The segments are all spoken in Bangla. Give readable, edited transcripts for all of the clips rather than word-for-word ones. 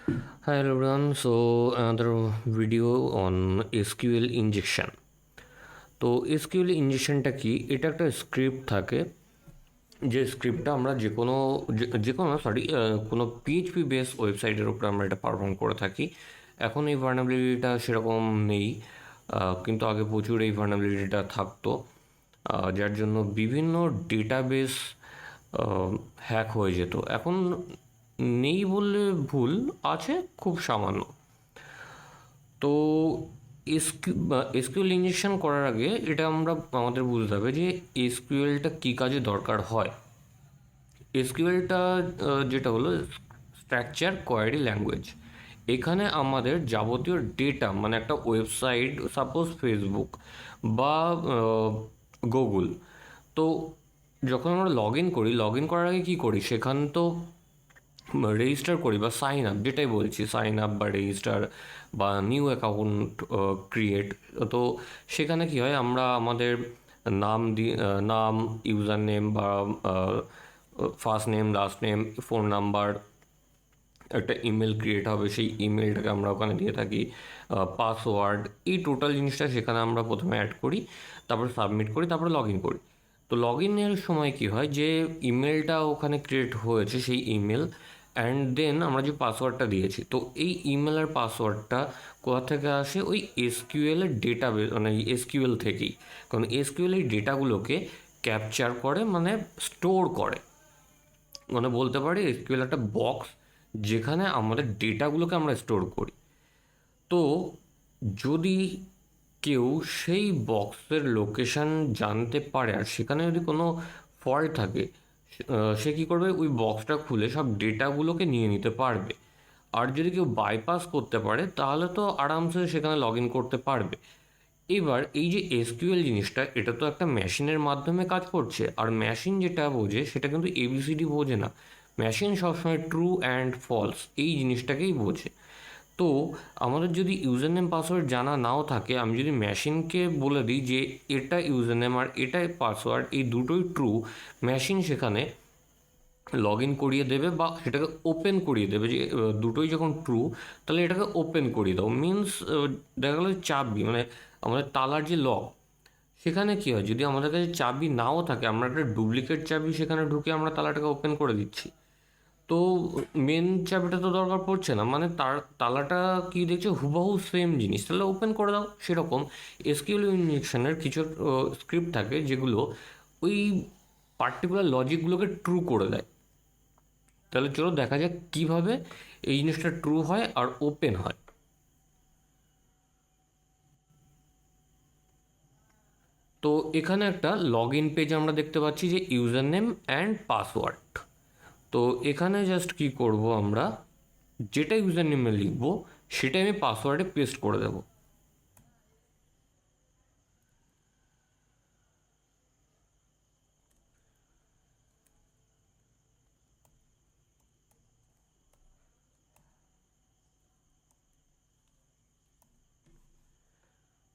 Hi everyone, so another video on SQL injection. তো SQL ইঞ্জেকশনটা কি? এটা একটা স্ক্রিপ্ট থাকে, যে স্ক্রিপ্টটা আমরা কোনো পিএইচপি বেস ওয়েবসাইটের উপরে আমরা এটা পারফর্ম করে থাকি। এখন এই ভার্নাবিলিটিটা সেরকম নেই, কিন্তু আগে প্রচুর এই ভার্নাবিলিটিটা থাকতো, যার জন্য বিভিন্ন ডেটাবেস হ্যাক হয়ে যেত। এখন নেই বললে ভুল, আছে খুব সামান্য। তো এসকিউএল ইঞ্জেকশন করার আগে এটা আমাদের বুঝতে হবে যে এসকিউএলটা কী কাজে দরকার হয়। এসকিউএলটা যেটা হলো স্ট্রাকচার কোয়ারি ল্যাঙ্গুয়েজ। এখানে আমাদের যাবতীয় ডেটা, মানে একটা ওয়েবসাইট, সাপোজ ফেসবুক বা গুগল, তো যখন আমরা লগ ইন করার আগে কী করি, সেখানে তো রেজিস্টার করি বা সাইন আপ, যেটাই বলছি, সাইন আপ বা রেজিস্টার বা নিউ অ্যাকাউন্ট ক্রিয়েট। তো সেখানে কি হয়, আমরা আমাদের নাম, ইউজার নেম বা first name, last name, phone number, একটা ইমেল ক্রিয়েট হবে, সেই ইমেলটাকে আমরা ওখানে দিয়ে থাকি, পাসওয়ার্ড, এই টোটাল জিনিসটা সেখানে আমরা প্রথমে অ্যাড করি, তারপরে সাবমিট করি, তারপরে লগ ইন করি। তো লগ ইনের সময় কী হয়, যে ইমেলটা ওখানে ক্রিয়েট হয়েছে, সেই ইমেল অ্যান্ড দেন আমরা যে পাসওয়ার্ডটা দিয়েছি, তো এই ইমেল আর পাসওয়ার্ডটা কোথা থেকে আসে? ওই এসকিউএলের ডেটাবেস, মানে এসকিউএল থেকেই। কারণ এসকিউএল এই ডেটাগুলোকে ক্যাপচার করে, মানে স্টোর করে। মানে বলতে পারি এসকিউএল একটা বক্স, যেখানে আমাদের ডেটাগুলোকে আমরা স্টোর করি। তো যদি কেউ সেই বক্সের লোকেশান জানতে পারে আর সেখানে যদি কোনো ফল্ট থাকে, সে কী করবে, ওই বক্সটা খুলে সব ডেটাগুলোকে নিয়ে নিতে পারবে। আর যদি কেউ বাইপাস করতে পারে, তাহলে তো আরামসে সেখানে লগ ইন করতে পারবে। এবার এই যে এসকিউএল জিনিসটা, এটা তো একটা মেশিনের মাধ্যমে কাজ করছে, আর মেশিন যেটা বোঝে সেটা কিন্তু এবিসিডি বোঝে না। মেশিন সবসময় ট্রু অ্যান্ড ফলস এই জিনিসটাকেই বোঝে। তো আমাদের যদি ইউজার নেম পাসওয়ার্ড জানা নাও থাকে, আমি যদি মেশিনকে বলে দিই যে এটা ইউজার নেম আর এটাই পাসওয়ার্ড, এই দুটোই ট্রু, মেশিন সেখানে লগ ইন করিয়ে দেবে বা সেটাকে ওপেন করিয়ে দেবে। যে দুটোই যখন ট্রু, তাহলে এটাকে ওপেন করিয়ে দাও, মিনস দেখা গেলো চাবি, মানে আমাদের তালার যে লক, সেখানে কী হয়, যদি আমাদের কাছে চাবি নাও থাকে, আমরা একটা ডুপ্লিকেট চাবি সেখানে ঢুকে আমরা তালাটাকে ওপেন করে দিচ্ছি। তো মেন চাবিটা তো দরকার পড়ছে না, মানে তার তালাটা কি দেখছে, হুবহু সেম জিনিস, তাহলে ওপেন করে দাও। সেরকম এসকিউএল ইনজেকশনের কিছু স্ক্রিপ্ট থাকে যেগুলো ওই পার্টিকুলার লজিকগুলোকে ট্রু করে দেয়। তাহলে চলো দেখা যাক কীভাবে এই জিনিসটা ট্রু হয় আর ওপেন হয়। তো এখানে একটা লগ ইন পেজ আমরা দেখতে পাচ্ছি, যে ইউজার নেম অ্যান্ড পাসওয়ার্ড। তো এখানে জাস্ট কি করব, আমরা যেটা ইউজার নেমে লিখবো সেটাই আমি পাসওয়ার্ডে পেস্ট করে দেবো।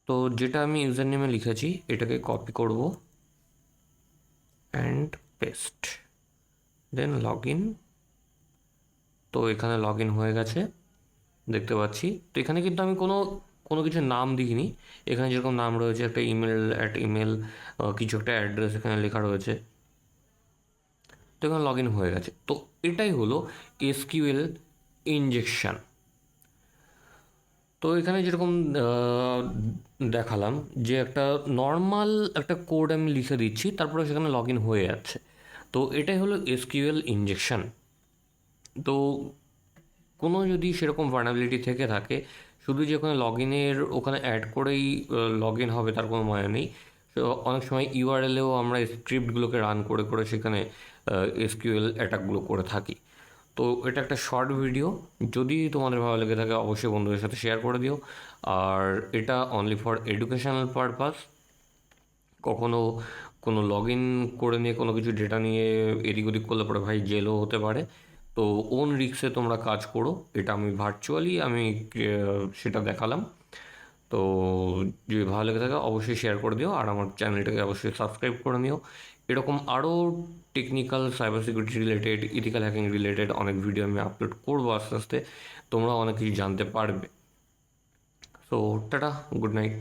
তো যেটা আমি ইউজার নেমে লিখেছি এটাকে কপি করব and paste, then log in. তো এখানে লগ ইন হয়ে গেছে দেখতে পাচ্ছি। তো এখানে কিন্তু আমি কোনো কোনো কিছু নাম দিইনি, এখানে যেরকম নাম রয়েছে, একটা ইমেল কিছু একটা অ্যাড্রেস এখানে লেখা রয়েছে। তো এখানে লগ ইন হয়ে গেছে। তো এটাই হলো এসকিউএল ইনজেকশন। তো এখানে যেরকম দেখালাম, যে একটা নর্মাল একটা কোড আমি লিখে দিচ্ছি, তারপরে সেখানে লগ ইন হয়ে যাচ্ছে। তো এটাই হলো এসকিউএল ইনজেকশন। তো কোনো যদি সেরকম ভার্নাবিলিটি থেকে থাকে, শুধু যে ওখানে লগ ইনের ওখানে অ্যাড করেই লগ ইন হবে তার কোনো মানে নেই। তো অনেক সময় ইউআরএলেও আমরা স্ক্রিপ্টগুলোকে রান করে করে সেখানে এসকিউএল অ্যাটাকগুলো করে থাকি। তো এটা একটা শর্ট ভিডিও, যদি তোমাদের ভালো লেগে থাকে অবশ্যই বন্ধুদের সাথে শেয়ার করে দিও। আর এটা অনলি ফর এডুকেশনাল পারপাস। কখনও কোনো লগ ইন করে নিয়ে কোনো কিছু ডেটা নিয়ে এদিক ওদিক করলে পরে ভাই জেলও হতে পারে। তো ওন রিক্সে তোমরা কাজ করো, এটা আমি ভার্চুয়ালি সেটা দেখালাম। তো যদি ভালো লেগে থাকে অবশ্যই শেয়ার করে দিও, আর আমার চ্যানেলটাকে অবশ্যই সাবস্ক্রাইব করে নিও। এরকম আরও technical cyber security related, ethical hacking related অনেক ভিডিও আমি আপলোড করবো আস্তে আস্তে, তোমরা অনেক কিছু জানতে পারবে। So tata, good night.